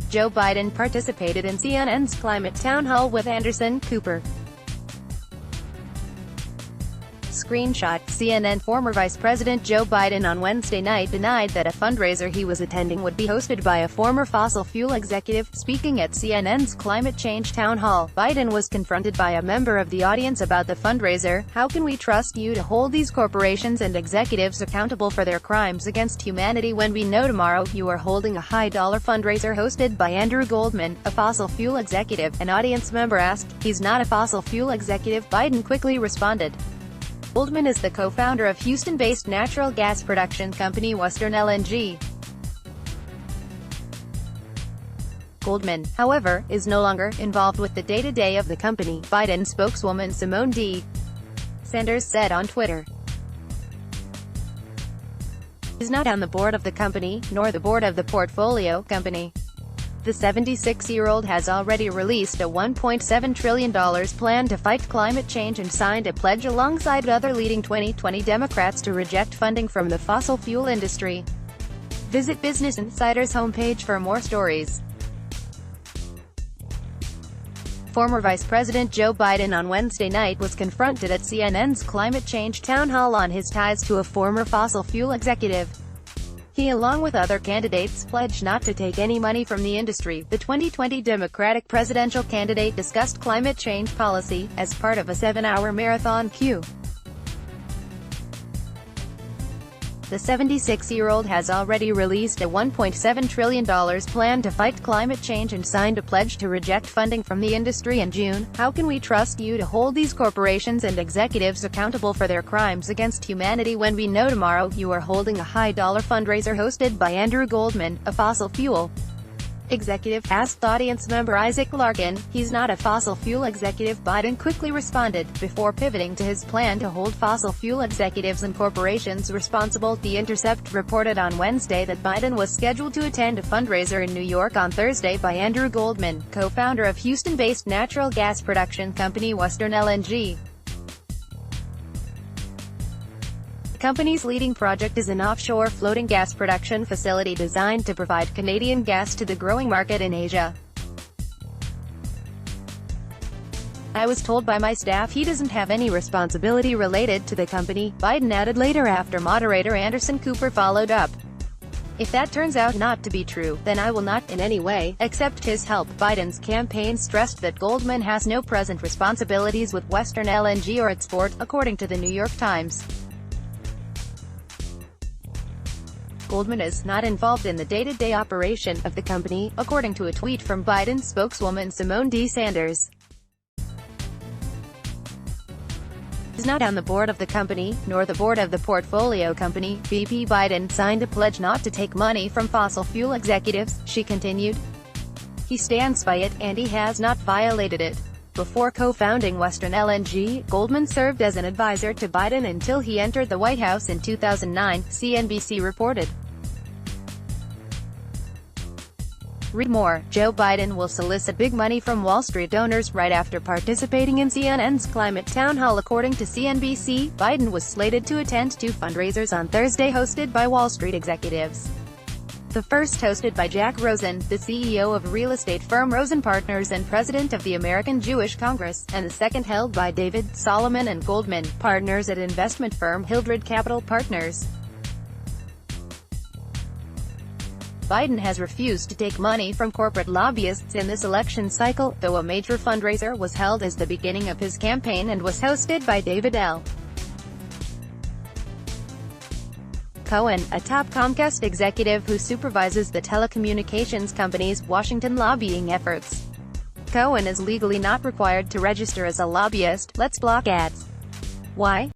Joe Biden participated in CNN's climate town hall with Anderson Cooper. Screenshot: CNN. Former Vice President Joe Biden on Wednesday night denied that a fundraiser he was attending would be hosted by a former fossil fuel executive. Speaking at CNN's climate change town hall, Biden was confronted by a member of the audience about the fundraiser. "How can we trust you to hold these corporations and executives accountable for their crimes against humanity when we know tomorrow you are holding a high-dollar fundraiser hosted by Andrew Goldman, a fossil fuel executive?" An audience member asked. "He's not a fossil fuel executive," Biden quickly responded. Goldman is the co-founder of Houston-based natural gas production company Western LNG. Goldman, however, is no longer involved with the day-to-day of the company, Biden spokeswoman Simone D. Sanders said on Twitter. He's not on the board of the company, nor the board of the portfolio company. The 76-year-old has already released a $1.7 trillion plan to fight climate change and signed a pledge alongside other leading 2020 Democrats to reject funding from the fossil fuel industry. Visit Business Insider's homepage for more stories. Former Vice President Joe Biden on Wednesday night was confronted at CNN's climate change town hall on his ties to a former fossil fuel executive. He, along with other candidates, pledged not to take any money from the industry. The 2020 Democratic presidential candidate discussed climate change policy as part of a 7-hour marathon Q. The 76-year-old has already released a $1.7 trillion plan to fight climate change and signed a pledge to reject funding from the industry in June. "How can we trust you to hold these corporations and executives accountable for their crimes against humanity when we know tomorrow you are holding a high-dollar fundraiser hosted by Andrew Goldman, a fossil fuel executive?" asked audience member Isaac Larkin. "He's not a fossil fuel executive," Biden quickly responded, before pivoting to his plan to hold fossil fuel executives and corporations responsible. The Intercept reported on Wednesday that Biden was scheduled to attend a fundraiser in New York on Thursday by Andrew Goldman, co-founder of Houston-based natural gas production company Western LNG. The company's leading project is an offshore floating gas production facility designed to provide Canadian gas to the growing market in Asia. "I was told by my staff he doesn't have any responsibility related to the company," Biden added later after moderator Anderson Cooper followed up. "If that turns out not to be true, then I will not, in any way, accept his help." Biden's campaign stressed that Goldman has no present responsibilities with Western LNG or its board, according to the New York Times. Goldman is not involved in the day-to-day operation of the company, according to a tweet from Biden spokeswoman Simone D. Sanders. He's not on the board of the company, nor the board of the portfolio company. VP Biden signed a pledge not to take money from fossil fuel executives, she continued. "He stands by it, and he has not violated it." Before co-founding Western LNG, Goldman served as an advisor to Biden until he entered the White House in 2009, CNBC reported. Read more. Joe Biden will solicit big money from Wall Street donors right after participating in CNN's climate town hall. According to CNBC, Biden was slated to attend 2 fundraisers on Thursday hosted by Wall Street executives. The first hosted by Jack Rosen, the CEO of real estate firm Rosen Partners and president of the American Jewish Congress, and the second held by David Solomon and Goldman, partners at investment firm Hildred Capital Partners. Biden has refused to take money from corporate lobbyists in this election cycle, though a major fundraiser was held as the beginning of his campaign and was hosted by David L. Cohen, a top Comcast executive who supervises the telecommunications company's Washington lobbying efforts. Cohen is legally not required to register as a lobbyist. Let's block ads. Why?